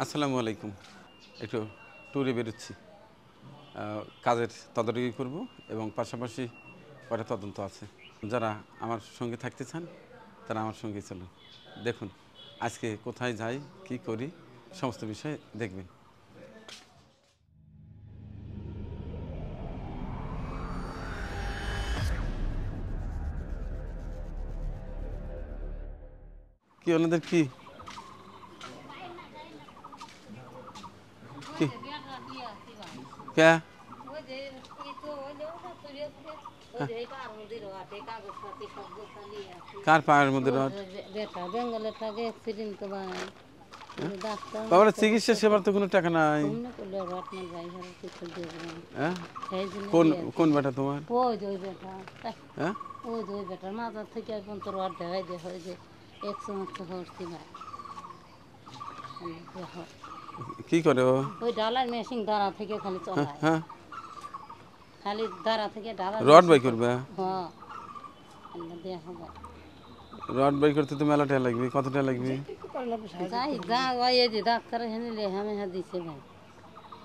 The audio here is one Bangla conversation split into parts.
আসসালামু আলাইকুম। একটু ট্যুরে বেরোচ্ছি। কাজের তদারকি করব এবং পাশাপাশি কয়টা তদন্ত আছে। যারা আমার সঙ্গে থাকতে চান তারা আমার সঙ্গে চলুন। দেখুন আজকে কোথায় যাই, কি করি সমস্ত বিষয়ে দেখবেন। কি ওনাদের কি কি কে কার পায়ের মধ্যে রড? বেঙ্গলের টাকা অ্যাক্সিডেন্ট তো ভাই ডাক্তার বাবার চিকিৎসা সেবার তো কোনো টাকা নাই। করলে রত্নের ভাই কিছু দেখবেন হ্যাঁ, সেই জন্য কোন কোন বেটা তোমার? ওই বেটা হ্যাঁ, ওই বেটার মাথার থেকে এখন তো রড দেখাই দেখো যে একশো হচ্ছি ভাই দেখো কি করে ও? ওই ডালার মেশিন দাঁড়া থেকে খালি হ্যাঁ চলায় হ্যাঁ, খালি দাঁড়া থেকে ডালার রড বাই করবে? হ্যাঁ দেখো ভাই রড বাই করতে তো মেলা টাকা লাগবে। কত টাকা লাগবে? যাই যা ভাই এই যে ডাক্তার এখানে লেখা মেহা দিছে ভাই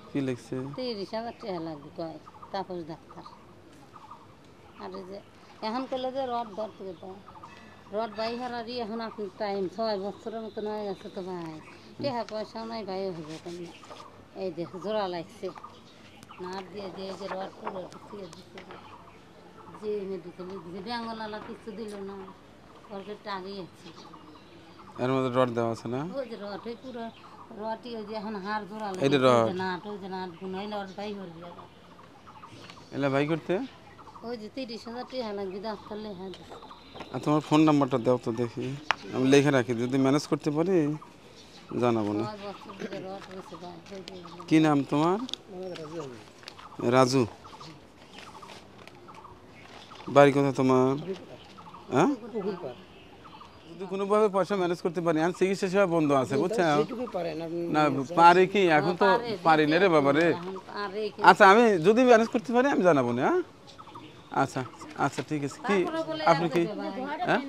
কি লিখছে? 30,000 টাকা লাগবে কয় তাপস ডাক্তার। আর এই যে এখন করলে যে রড ধরতে তো রড বাই হারারই এখন আপনি টাইম 6 বছরের মতন হয়ে গেছে তো ভাই টাকা পয়সাও নাই ভাই হইব কেন এই যে জোড়া লাগছে নাট দিয়ে যে এই যে রড পুরো ঢুকিয়ে দিচ্ছে যে মেডিকেলে দিচ্ছে বেঙ্গলালা কিছু দিল না ওকে টাঙিয়ে আছে এর মধ্যে রড দেওয়া আছে না? ওই যে রড ওই পুরো রডই ওই যে এখন হাড় জোড়া এই যে লাগে রড নাট ওই যে নাট গুণ এই রড বাই হয়ে যাবে এলা বাই করতে। ওই যে 30,000 টাকা লাগবে ডাক্তার লেখা দিচ্ছে আর তোমার ফোন নাম্বারটা দাও তো দেখি, আমি লিখে রাখি, যদি ম্যানেজ করতে পারি জানাবো না। 6 বছর ধরে রড হয়েছে ভাই হয়ে গেল কি নাম তোমার? রাজু। বাড়ি কোথায় তোমার? হ্যাঁ, যদি কোনোভাবে পয়সা ম্যানেজ করতে পারি। আর চিকিৎসা সেবা বন্ধ আছে বুঝছেন না? পারি কি এখন তো পারি না রে বাবা রে। এখন আর এই আচ্ছা আমি যদি ম্যানেজ করতে পারি আমি জানাবো না। হ্যাঁ আচ্ছা আচ্ছা ঠিক আছে। কি আপনি কি হ্যাঁ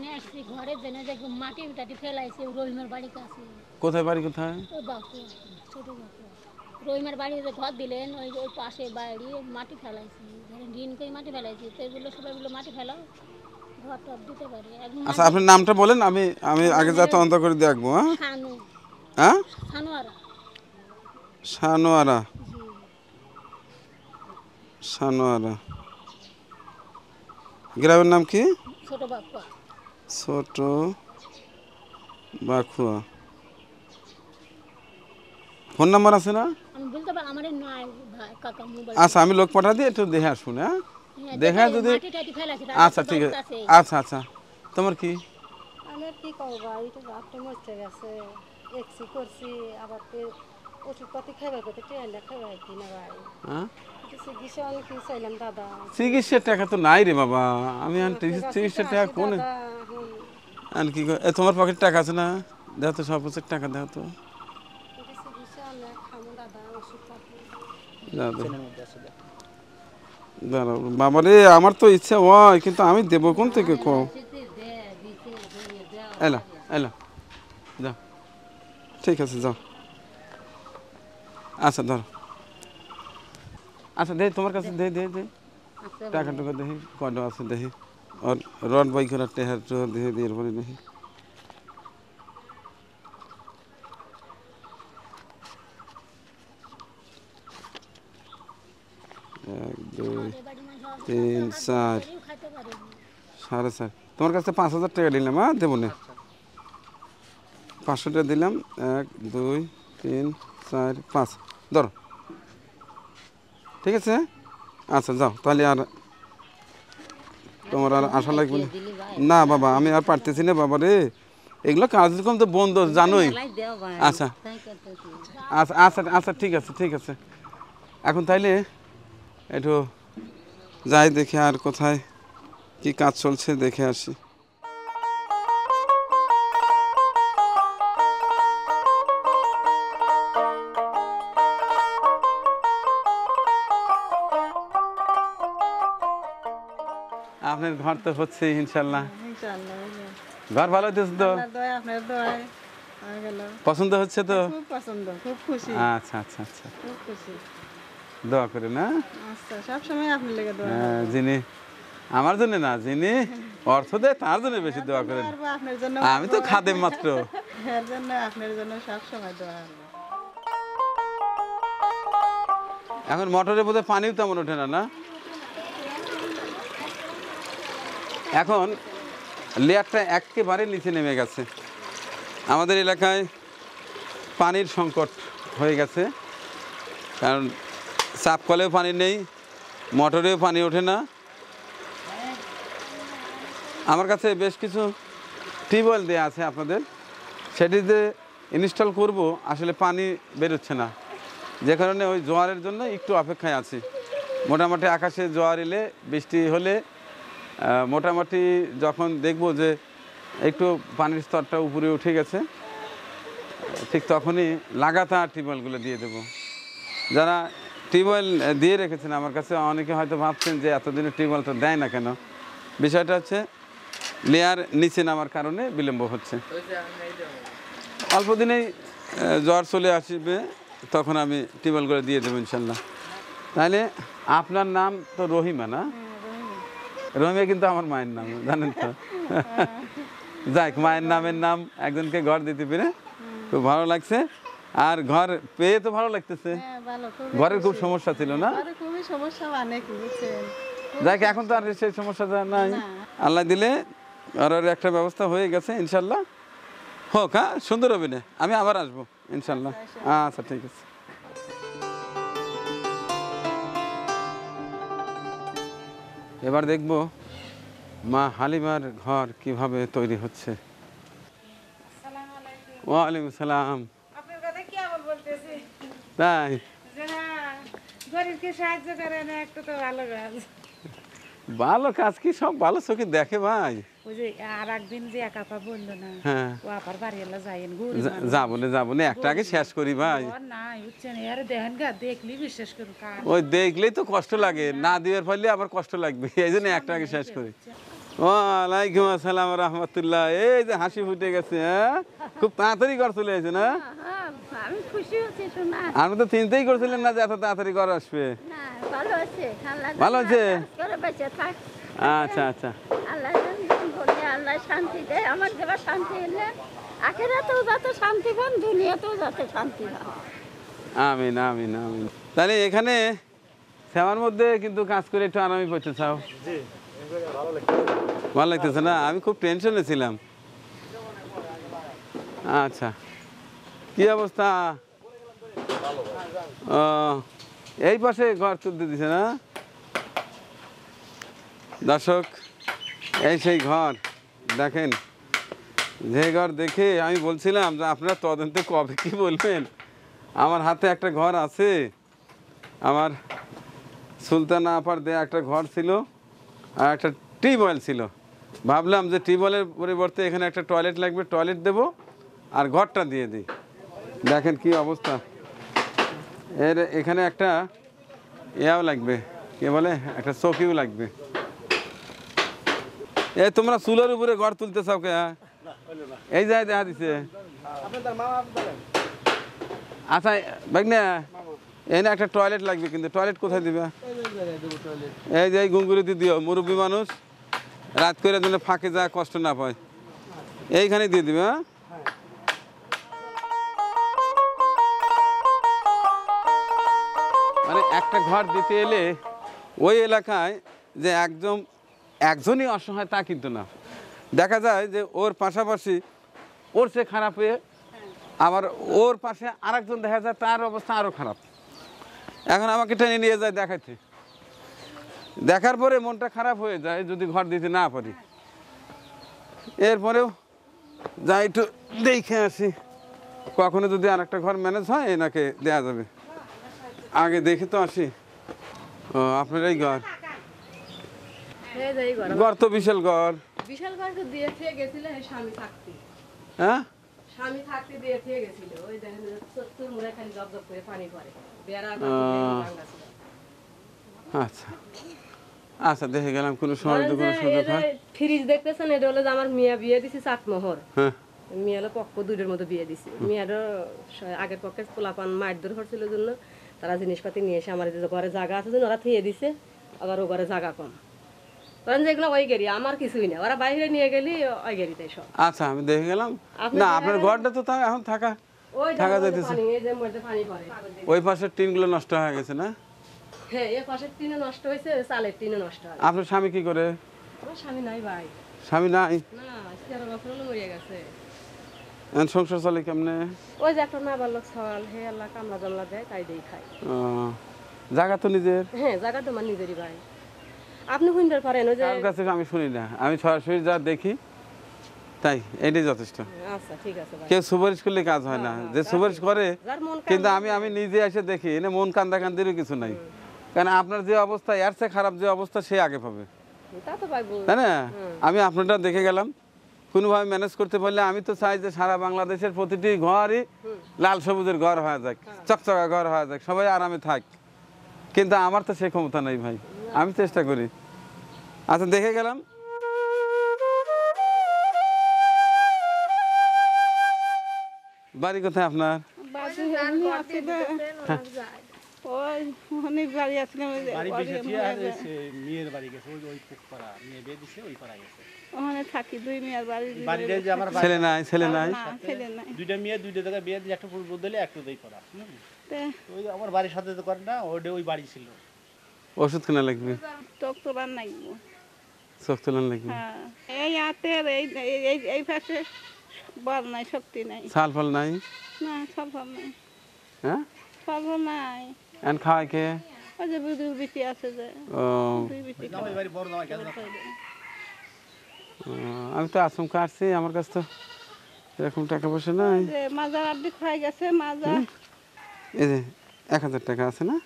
ঘরে জেনে দেখো মাটি টাটি ফেলাইছে রহিমের বাড়ির কাছে কোথায় বাড়ি কোথায়? ওই বাঁকুড়া ছোট বাঁকুড়া রহিমের বাড়িতে ঘর দিলেন ওই ওই পাশে বাড়ি মাটি ফেলাইছে ঋণ করে মাটি ফেলাইছে তো এগুলো সবাই বলে মাটি ফেলাও ঘর টর দিতে পারে একদম আচ্ছা আপনার নামটা বলেন, আমি আমি আগে যা তদন্ত করে দেখবো। হ্যাঁ শানু হ্যাঁ, শানোয়ারা সানোয়ারা। জি সানোয়ারা গ্রামের নাম কি? ছোট বাঁকুড়া ছোট বাখুয়া। ফোন নাম্বার আছে না? আমি বলতে পারি আমার নয় ভাই কাকা মোবাইল আচ্ছা আমি লোক পাঠা দিয়ে একটু দেখে আসুন। হ্যাঁ দেখে যদি মাটি টাটি ফেলাইছে আচ্ছা ঠিক আছে। আচ্ছা আচ্ছা তোমার কি? আমার কি করবা এটা বাপটা মরতে গেছে এক্সি করছি আবার ওষুধপাতি খাইবার করতে ট্রেনটা খাইবার কি না ভাই হ্যাঁ এটা চিকিৎসা অনেক কিছু চাইলাম দাদা চিকিৎসার টাকা তো নাই রে বাবা। আমি আর চিকিৎসার টাকা কোন দাদা এখন আর কি তোমার পকেটে টাকা আছে না? দাও তো সব টাকা দাও তো। এটা চিকিৎসা অনেক খামো দাদা ওষুধপাতি দাঁড়াও বাবা রে, আমার তো ইচ্ছা হয় কিন্তু আমি দেবো কোন থেকে কও। এলা এলা যাও, ঠিক আছে যাও। আচ্ছা ধরো। আচ্ছা দেখি তোমার কাছে দেখি দেখি দেখি টাকা টুকা দেখি কয়টা আছে দেখি। আর রড বাই করার টেহার দেখে দিয়ে এরপরে দেখি। এক দুই তিন চার সাড়ে চার। তোমার কাছে 5,000 টাকা দিলাম। হ্যাঁ দেবো না, 500 টাকা দিলাম। 1 2 3 4 5 ধরো, ঠিক আছে। আচ্ছা যাও তাহলে। আর তোমার আর আশা লাগবে না। না বাবা আমি আর পারতেছি না বাবা রে, এগুলো কাজকর্ম তো বন্ধ জানোই। আচ্ছা আচ্ছা আচ্ছা আচ্ছা ঠিক আছে ঠিক আছে। এখন তাইলে একটু যাই দেখে আর কোথায় কি কাজ চলছে দেখে আসি। আপনার ঘর তো হচ্ছে ইনশাল্লাহ। ঘর ভালো হইতেছে তো? হয়ে গেল। পছন্দ হচ্ছে তো? খুব পছন্দ, খুব খুশি, আচ্ছা আচ্ছা আচ্ছা, খুব খুশি। দোয়া করে না। আচ্ছা, সবসময় আপনার লেগে দোয়া হ্যাঁ, যিনি আমার জন্য না, যিনি অর্থ দেয় তার জন্য বেশি দোয়া করেন। করবো, আপনার জন্য আমি তো খাদেম মাত্র। এর জন্য আপনার জন্য সবসময় দোয়া করবো। এখন মোটরের বোধহয় পানিও তেমন ওঠে না, না? এখন লেয়ারটা একেবারে নিচে নেমে গেছে। আমাদের এলাকায় পানির সংকট হয়ে গেছে, কারণ চাপ কলেও পানি নেই, মোটরেও পানি ওঠে না। আমার কাছে বেশ কিছু টিউবওয়েল দেওয়া আছে আপনাদের, সেটিতে ইনস্টল করব, আসলে পানি বেরোচ্ছে না, যে কারণে ওই জোয়ারের জন্য একটু অপেক্ষায় আছি। মোটামুটি আকাশে জোয়ার এলে, বৃষ্টি হলে, মোটামুটি যখন দেখব যে একটু পানির স্তরটা উপরে উঠে গেছে, ঠিক তখনই লাগাতার টিউবওয়েলগুলো দিয়ে দেব। যারা টিউবওয়েল দিয়ে রেখেছেন আমার কাছে, অনেকে হয়তো ভাবছেন যে এতদিনে টিউবওয়েলটা দেয় না কেন। বিষয়টা হচ্ছে লেয়ার নিচে নামার কারণে বিলম্ব হচ্ছে। অল্প দিনেই জ্বর চলে আসবে, তখন আমি টিউবওয়েলগুলো দিয়ে দেবো ইনশাল্লাহ। তাহলে আপনার নাম তো রহিমা, না? রহিমা কিন্তু আমার মায়ের নাম, জানেন তো। যাক, মায়ের নামের নাম একজনকে ঘর দিতে পেরে খুব ভালো লাগছে। আর ঘর পেয়ে তো ভালো লাগতেছে। ঘরের খুব সমস্যা ছিল, না? খুবই সমস্যা, অনেক বুঝছেন। যাক, এখন তো আর সেই সমস্যাটা নাই, আল্লাহ দিলে আর একটা ব্যবস্থা হয়ে গেছে ইনশাল্লাহ। হোক, হ্যাঁ, সুন্দর হবে না, আমি আবার আসবো ইনশাল্লাহ। আচ্ছা, ঠিক আছে। এবার দেখব মা হালিমার ঘর কিভাবে তৈরি হচ্ছে। ওয়ালাইকুম সালাম। আপনার কথা কি আবার বলতেছি, তাই? যে না, গরিবকে সাহায্য করে না, একটু তো ভালো কাজ। ভালো কাজ কি সব ভালো চোখে দেখে ভাই? ওই যে আর একদিন যে একা আপা বললো না, হ্যাঁ, ও আপার বাড়ি এলা যাইন, যাবো না, একটা আগে শেষ করি ভাই। নাই বুঝছেন, এর দেখেন গা, দেখলি বিশ্বাস করুন, ওই দেখলেই তো কষ্ট লাগে, না দেওয়ার ফলে আবার কষ্ট লাগবে, এই জন্য একটা আগে শেষ করি। ওয়ালাইকুম আসসালাম রহমতুল্লাহ। এই যে হাসি ফুটে গেছে, হ্যাঁ, খুব তাড়াতাড়ি ঘর চলে এসে, না? আমি খুশি হচ্ছি শোনা। আমি তো চিন্তাই করছিলেন না যে এত তাড়াতাড়ি ঘর আসবে। না, ভালো আছে, ভালো আছে? করে বেঁচে থাক। আচ্ছা আচ্ছা, আল্লাহ বলে আল্লাহ শান্তি দেয়, আমার দেওয়া শান্তি এলে আখেরাতেও যাতে শান্তি পান, দুনিয়াতেও যাতে শান্তি পান। আমিন আমিন আমিন। তাহলে এখানে সেমার মধ্যে কিন্তু কাজ করে একটু আরামই করতে চাও? ভালো লাগতেছে না? আমি খুব টেনশনে ছিলাম। আচ্ছা, কি অবস্থা? ও, এই পাশে ঘর তুলতে দিছে, না? দর্শক, এই সেই ঘর দেখেন, যে ঘর দেখে আমি বলছিলাম যে আপনারা তদন্তে কবে কি বলবেন। আমার হাতে একটা ঘর আছে, আমার সুলতানা আপার দেয়া একটা ঘর ছিল, আর একটা টিউবওয়েল ছিল। ভাবলাম যে টিউবওয়েলের পরিবর্তে এখানে একটা টয়লেট লাগবে, টয়লেট দেবো আর ঘরটা দিয়ে দিই। দেখেন কি অবস্থা। এখানে একটা ইয়াও লাগবে, কে বলে, একটা চৌকিও লাগবে। তোমরা চুলের উপরে ঘর তুলতে চাও কে? এই যায় দেখা দিছে। আচ্ছা ভাগনা, এনে একটা টয়লেট লাগবে, কিন্তু টয়লেট কোথায় দিবে? এই যে গুঙ্গুরিতে দিও, মুরব্বী মানুষ রাত করে যেন ফাঁকে যা কষ্ট না পায়, এইখানে দিয়ে দিবে। হ্যাঁ, মানে একটা ঘর দিতে এলে ওই এলাকায় যে একজনই অসহায় তা কিন্তু না, দেখা যায় যে ওর পাশাপাশি ওর সে খারাপ হয়ে আবার ওর পাশে আরেকজন দেখা যায় তার অবস্থা আরও খারাপ। এখন আমাকে টেনে নিয়ে যায় দেখাইতে, দেখার পরে মনটা খারাপ হয়ে যায় যদি ঘর দিতে না পারি। এরপরেও যাই একটু দেখে আসি, কখনো যদি আর একটা ঘর ম্যানেজ হয় এনাকে দেয়া যাবে, আগে দেখে তো আসি। ও, আপনার এই ঘর? ঘর তো বিশাল ঘর। বিশাল ঘর দিয়ে থেকে গেছিল স্বামী থাকতে। হ্যাঁ, স্বামী থাকতে দিয়ে থেকে গেছিল, ওই দেখেন সত্তর মুড়ে খালি জব জব করে পানি পড়ে, বেড়া আচ্ছা আচ্ছা, দেখে গেলাম কোনো সময় তো কোনো সুযোগ হয়। ফ্রিজ দেখতেছেন, এটা হলো যে আমার মিয়া বিয়ে দিছি চাটমোহর। হ্যাঁ, মেয়েরও পক্ষ দুইটার মতো বিয়ে দিছি। মেয়েরও আগের পক্ষে পোলাপান মারধর করছিল জন্য তারা জিনিসপাতি নিয়ে এসে আমার যে ঘরে জায়গা আছে জন্য ওরা থুয়ে দিছে, আবার ও ঘরে জায়গা কম। কারণ যেগুলো ওই গেরি আমার কিছুই না, ওরা বাইরে নিয়ে গেলি ওই গেরিতে সব। আচ্ছা আমি দেখে গেলাম। না আপনার ঘরটা তো এখন থাকা ওই থাকা যাইতেছে। পানি এই যে মধ্যে পানি পড়ে, ওই পাশের টিনগুলো নষ্ট হয়ে গেছে না? হ্যাঁ এই পাশের টিনও নষ্ট হয়েছে, চালের টিনও নষ্ট হয়। আপনার স্বামী কি করে? আমার স্বামী নাই ভাই। স্বামী নাই? না 13 বছর হলো মরিয়া গেছে। এখন সংসার চলে কেমনে? ওই যে একটা না বালক সওয়াল হে আল্লাহ কামলা জামলা দেয় তাই দেই খাই। জায়গা তো নিজের? হ্যাঁ জায়গা তো আমার নিজেরই ভাই। আপনি শুনতে পারেন ওই যে কার কাছে আমি শুনি না, আমি সরাসরি যা দেখি তাই, এটাই যথেষ্ট। আচ্ছা ঠিক আছে ভাই। কেউ সুপারিশ করলে কাজ হয় না, যে সুপারিশ করে যার মন কিন্তু আমি নিজে এসে দেখি এনে মন কান্দাকান্দিরও কিছু নাই। কারণ আপনার যে অবস্থা এর চেয়ে খারাপ যে অবস্থা সে আগে পাবে, তা তো ভাই তাই না? আমি আপনারটা দেখে গেলাম, কোনোভাবে ম্যানেজ করতে পারলে আমি তো চাই যে সারা বাংলাদেশের প্রতিটি ঘরই লাল সবুজের ঘর হয়ে যাক, চকচকা ঘর হয়ে যাক, সবাই আরামে থাক। কিন্তু আমার তো সে ক্ষমতা নেই ভাই, আমি চেষ্টা করি। আচ্ছা দেখে গেলাম। বাড়ি কোথায় আপনার? ওই অনেক বাড়ি আসলে ওখানে থাকি, 2 মেয়ের বাড়ি। ছেলে নাই? ছেলে নাই? ছেলে নাই। 2টা মেয়ে 2টা জায়গায় বিয়ে দিয়ে একটা পূর্ব দিলে একটা দেই করা। ওই আমার বাড়ির সাথে তো করে না, ওই বাড়ি ছিল। ওষুধ কেনা লাগবে? চোখ তোলার নাই। চোখ তোলার লাগবে। হ্যাঁ এই হাতের এই পাশে বল নাই, শক্তি নাই। ছাল ফল নাই? না ছাল ফল নাই। হ্যাঁ ছাল ফল নাই। এখন খাওয়াই কে? ওই যে বুদুর বিটি আছে যে, ও দুই বিটি। ওই বাড়ি বড় জামাই কেন? আমি তো আচমকা আসছি, আমার কাছে তো এরকম টাকা পয়সা নাই। যে মাজার আড্ডি খাই গেছে মাজা। এই যে 1000 টাকা আছে না,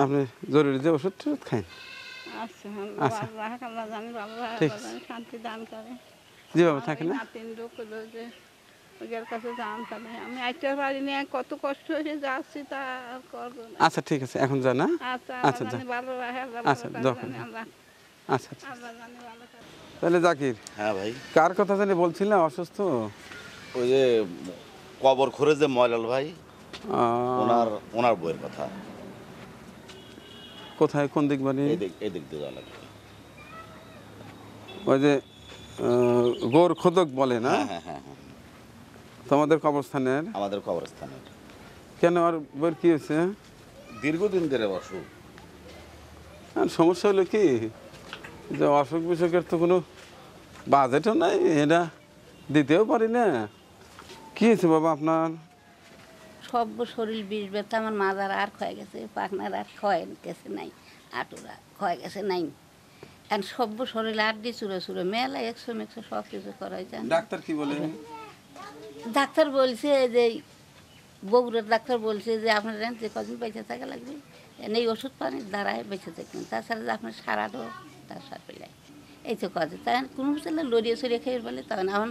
আপনি জরুরি যে ওষুধ টষুধ খান। আচ্ছা আচ্ছা। আল্লাহ জানি, আল্লাহ ঠিক। জানি শান্তি দান করে। যেভাবে থাকে না। নাতিন লোক হলো যে ওদের কাছে জানতাম আমি আইতে পারি না, কত কষ্ট হয়ে যাচ্ছি তা আর করবো না। আচ্ছা ঠিক আছে, এখন যা না। আচ্ছা আচ্ছা, আল্লাহ জানি ভালো রাখে, আল্লাহ আচ্ছা, ভালো দোয়া জানি, করুন। আল্লাহ আচ্ছা আচ্ছা। আল্লাহ জানি ভালো করে। তাহলে জাকির, হ্যাঁ ভাই, কার কথা জানি বলছিলাম অসুস্থ? ওই যে কবর খোরে যে ময়লাল ভাই, আহ, ওনার বইয়ের কথা। কোথায়, কোন দিক বাড়ি? এই দিক দিয়ে যাওয়া লাগবে। ওই যে গোর খোদক বলে না, হ্যাঁ হ্যাঁ হ্যাঁ, তোমাদের কবরস্থানের? আমাদের কবরস্থানের। কেন, আর বইয়ের কি হয়েছে? দীর্ঘদিন ধরে অসুখ। আর সমস্যা হলো কি যে অসুখ বিসুখের তো কোনো বাজেটও নাই, এটা দিতেও পারি না। কি হয়েছে বাবা আপনার? সব শরীর বিষ ব্যথা, আমার মাজার আর ক্ষয়ে গেছে, পাখনার আর ক্ষয় গেছে নাই, আটুরা ক্ষয়ে গেছে নাই। এখন সব শরীর আড্ডি চুড়ে চুড়ে মেলা 100 সব কিছু করাই যায়। ডাক্তার কি বলে? ডাক্তার বলছে যে বগুড়ার ডাক্তার বলছে যে আপনার যে কদিন বেঁচে থাকা লাগবে এই ওষুধ পানির দ্বারাই বেঁচে থাকবেন, তাছাড়া যে আপনার সারাটো তার সার পেলে এই তো কাজে। তাই কোনো ছেলে লড়িয়ে সরিয়ে খেয়ে বলে তখন এখন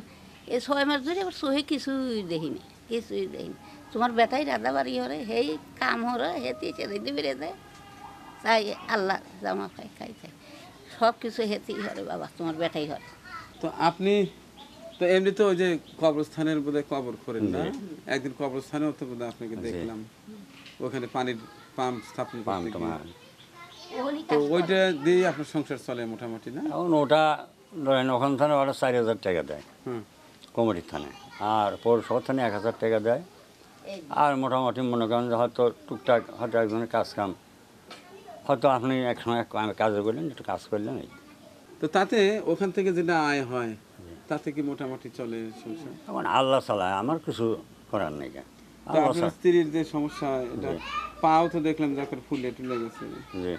এই 6 মাস ধরে আবার সহে কিছুই দেখিনি, কিছুই দেখিনি। তোমার বেটাই রাধা বাড়ি হরে সেই কাম হরে হেতে সেদিন বেড়ে দেয়, তাই আল্লাহ জামা খাই খাই খাই সব কিছু হেতেই হরে বাবা, তোমার বেটাই হরে। তো আপনি তো এমনি তো ওই যে কবরস্থানের বোধহয় কবর করেন না, একদিন কবরস্থানেও তো বোধহয় আপনাকে দেখলাম, ওখানে পানির পাম্প স্থাপন করতে গিয়ে। তো ওইটা দিয়ে আপনার সংসার চলে মোটামুটি না? এখন ওটা ধরেন ওখান থানে ওরা 4000 টাকা দেয় হুম। কমিটির থানে, আর পৌরসভার থানে 1000 টাকা দেয়। আর মোটামুটি মনে করেন যে হয়তো টুকটাক হয়তো একজনের কাজ কাম, হয়তো আপনি একসময় কাজে করলেন, একটু কাজ করলেন এই। তো তাতে ওখান থেকে যেটা আয় হয় তাতে কি মোটামুটি চলে সংসার? এখন আল্লাহ চালায়, আমার কিছু করার নেই। তো আপনার স্ত্রীর যে সমস্যা, এটা পাও তো দেখলাম যে আপনার ফুলে টুলে গেছে, জি,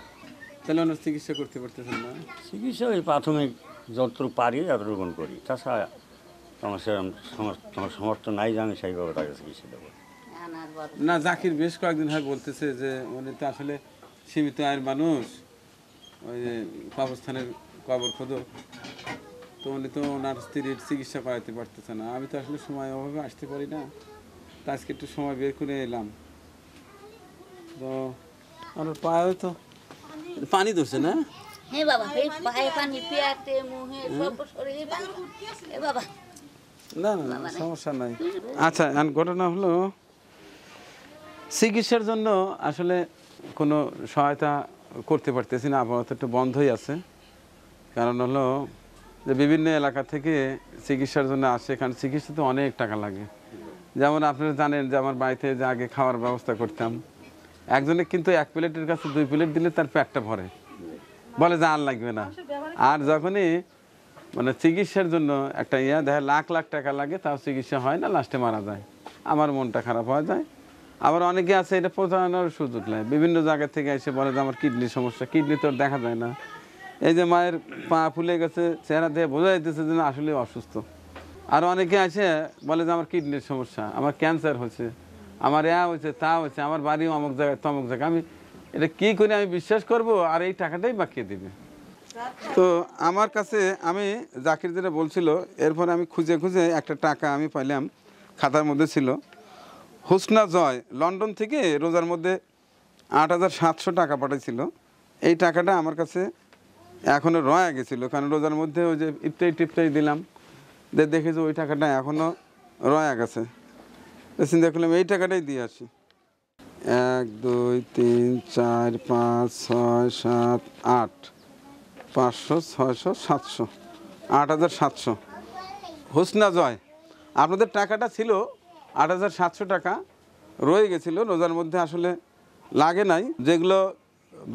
তাহলে ওনার চিকিৎসা করতে পারতেছেন না? চিকিৎসা ওই প্রাথমিক যতটুকু পারি ততটুকু করি, তাছাড়া আমার সেরকম তোমার সমর্থ নাই যে আমি সেইভাবে তাকে চিকিৎসা দেবো। না, জাকির বেশ কয়েকদিন হয় বলতেছে যে উনি তো আসলে সীমিত আয়ের মানুষ, ওই যে কবরস্থানের কবর খোদক, তো উনি তো ওনার স্ত্রীর চিকিৎসা করাতে পারতেছে না। আমি তো আসলে সময় অভাবে আসতে পারি না, তা আজকে একটু সময় বের করে এলাম। তো আমার পায়ে তো পানি ধরছে না? হ্যাঁ বাবা, এই পায়ে পানি, পেয়াতে মুহে সব শরীরে পানি। এ বাবা না না না, সমস্যা নাই। আচ্ছা, ঘটনা হলো চিকিৎসার জন্য আসলে কোনো সহায়তা করতে পারতেছি না, আপাতত একটু বন্ধই আছে। কারণ হলো যে বিভিন্ন এলাকা থেকে চিকিৎসার জন্য আসে, কারণ চিকিৎসাতে অনেক টাকা লাগে। যেমন আপনারা জানেন যে আমার বাড়িতে যে আগে খাওয়ার ব্যবস্থা করতাম, একজনে কিন্তু 1 প্লেটের কাছে 2 প্লেট দিলে তার পেটটা ভরে, বলে যে আর লাগবে না। আর যখনই মানে চিকিৎসার জন্য একটা দেখা লাখ লাখ টাকা লাগে, তাও চিকিৎসা হয় না, লাস্টে মারা যায়। আমার মনটা খারাপ হয়ে যায়। আবার অনেকে আছে এটা প্রতারণার সুযোগ নেয়, বিভিন্ন জায়গা থেকে এসে বলে যে আমার কিডনির সমস্যা, কিডনি তো আর দেখা যায় না। এই যে মায়ের পা ফুলে গেছে, চেহারা দিয়ে বোঝা যাইতেছে যে আসলে অসুস্থ। আর অনেকে আসে বলে যে আমার কিডনির সমস্যা, আমার ক্যান্সার হয়েছে, আমার হয়েছে, তা হয়েছে, আমার বাড়িও অমুক জায়গায় তমুক জায়গায়। আমি এটা কী করে আমি বিশ্বাস করব, আর এই টাকাটাই বাকিয়ে দিবে। তো আমার কাছে আমি জাকির যেটা বলছিল, এরপরে আমি খুঁজে খুঁজে একটা টাকা আমি পাইলাম, খাতার মধ্যে ছিল। হুসনা জয় লন্ডন থেকে রোজার মধ্যে 8,700 টাকা পাঠাইছিল। এই টাকাটা আমার কাছে এখনও রয়ে গেছিলো, কারণ রোজার মধ্যে ওই যে ইফতারি টিফতারি দিলাম, দেখি যে ওই টাকাটা এখনও রয়ে গেছে। চিন্তা করলাম এই টাকাটাই দিয়ে আসি। 1 2 3 4 5 6 7 8 500 600 700 8,700। হুসনা জয়, আপনাদের টাকাটা ছিল 8,700 টাকা রয়ে গেছিলো রোজার মধ্যে, আসলে লাগে নাই। যেগুলো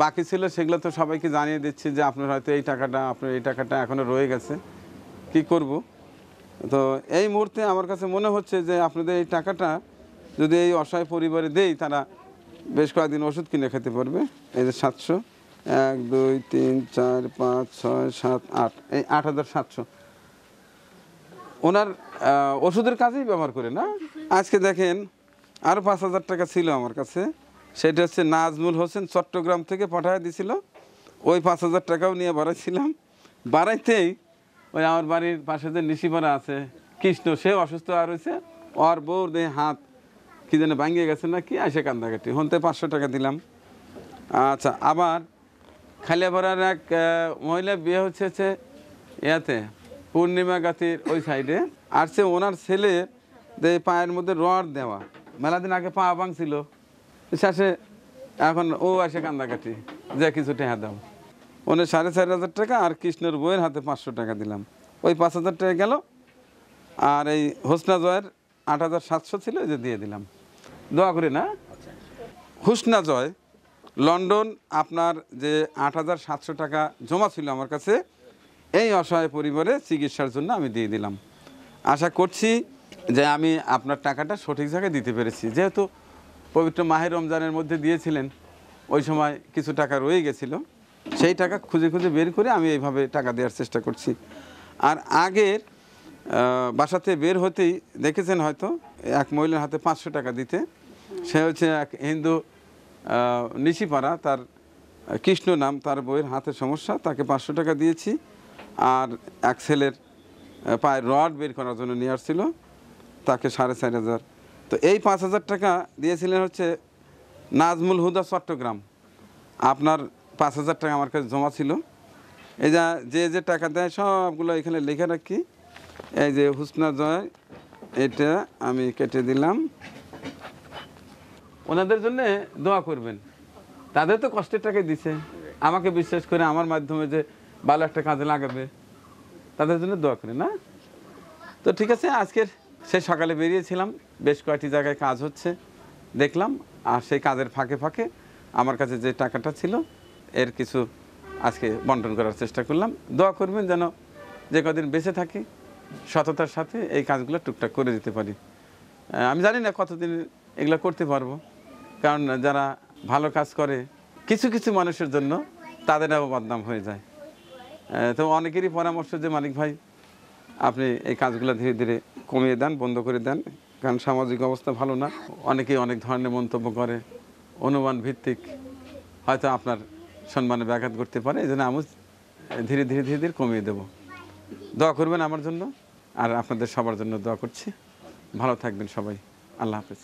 বাকি ছিল সেগুলো তো সবাইকে জানিয়ে দিচ্ছি যে আপনার হয়তো এই টাকাটা এখনও রয়ে গেছে, কি করব। তো এই মুহূর্তে আমার কাছে মনে হচ্ছে যে আপনাদের এই টাকাটা যদি এই অসহায় পরিবারে দেই, তারা বেশ কয়েকদিন ওষুধ কিনে খেতে পারবে। এই যে 700, 1 2 3 4 5 6 7 8, এই 8,700 ওনার ওষুধের কাজেই ব্যবহার করে না। আজকে দেখেন আরও 5,000 টাকা ছিল আমার কাছে, সেটা হচ্ছে নাজমুল হোসেন চট্টগ্রাম থেকে পাঠিয়ে দিয়েছিল। ওই 5,000 টাকাও নিয়ে বাড়াইছিলাম। বাড়াইতেই ওই আমার বাড়ির পাশে যে নিশিপাড়া আছে কৃষ্ণ, সে অসুস্থ আর হয়েছে, ওর বউর দেহে হাত কী যেন ভাঙিয়ে গেছে না কি, আসে কান্দাকাটি, হনতে 500 টাকা দিলাম। আচ্ছা, আবার খালিয়াপাড়ার এক মহিলা বিয়ে হচ্ছে ইয়াতে পূর্ণিমা গাতির ওই সাইডে, আর সে ওনার ছেলে পায়ের মধ্যে রড দেওয়া, মেলা দিন আগে পা ভাঙছিল, শেষে এখন ও আসে কান্দাকাটি যে কিছু টাকা দাও। ওনে 4,500 টাকা আর কৃষ্ণর বইয়ের হাতে 500 টাকা দিলাম, ওই 5,000 টাকা গেল। আর এই হুসনা জয়ের 8,700 ছিল, ওই যে দিয়ে দিলাম, দোয়া করি না। হুসনা জয় লন্ডন, আপনার যে 8,700 টাকা জমা ছিল আমার কাছে, এই অসহায় পরিবারে চিকিৎসার জন্য আমি দিয়ে দিলাম। আশা করছি যে আমি আপনার টাকাটা সঠিক জায়গায় দিতে পেরেছি। যেহেতু পবিত্র মাহে রমজানের মধ্যে দিয়েছিলেন, ওই সময় কিছু টাকা রয়ে গেছিলো, সেই টাকা খুঁজে খুঁজে বের করে আমি এইভাবে টাকা দেওয়ার চেষ্টা করছি। আর আগের বাসাতে বের হতেই দেখেছেন হয়তো এক মহিলার হাতে 500 টাকা দিতে, সে হচ্ছে এক হিন্দু নিশিপাড়া, তার কৃষ্ণ নাম, তার বইয়ের হাতে সমস্যা, তাকে 500 টাকা দিয়েছি। আর এক ছেলের পায়ের রড বের করার জন্য নিয়ে আসছিল, তাকে 4,500। তো এই 5,000 টাকা দিয়েছিলেন হচ্ছে নাজমুল হুদা চট্টগ্রাম। আপনার 5,000 টাকা আমার কাছে জমা ছিল। এই যে টাকা দেয় সবগুলো এখানে লিখে রাখি। এই যে হুসনা জয়, এটা আমি কেটে দিলাম। ওনাদের জন্য দোয়া করবেন, তাদের তো কষ্টের টাকাই দিছে, আমাকে বিশ্বাস করে আমার মাধ্যমে যে ভালো একটা কাজে লাগাবে, তাদের জন্য দোয়া করি না। তো ঠিক আছে, আজকের সে সকালে বেরিয়েছিলাম, বেশ কয়েকটি জায়গায় কাজ হচ্ছে দেখলাম, আর সেই কাজের ফাঁকে ফাঁকে আমার কাছে যে টাকাটা ছিল এর কিছু আজকে বন্টন করার চেষ্টা করলাম। দোয়া করবেন যেন যে কদিন বেঁচে থাকি সততার সাথে এই কাজগুলো টুকটাক করে দিতে পারি। আমি জানি না কতদিন এগুলো করতে পারবো, কারণ যারা ভালো কাজ করে কিছু কিছু মানুষের জন্য তাদেরও বদনাম হয়ে যায়। তো অনেকেরই পরামর্শ যে মালিক ভাই আপনি এই কাজগুলো ধীরে ধীরে কমিয়ে দেন, বন্ধ করে দেন, কারণ সামাজিক অবস্থা ভালো না। অনেকেই অনেক ধরনের মন্তব্য করে, অনুমান ভিত্তিক, হয়তো আপনার সম্মানে ব্যাঘাত করতে পারে। এই জন্য আমি ধীরে ধীরে ধীরে ধীরে কমিয়ে দেব। দোয়া করবেন আমার জন্য, আর আপনাদের সবার জন্য দোয়া করছি। ভালো থাকবেন সবাই, আল্লাহ হাফেজ।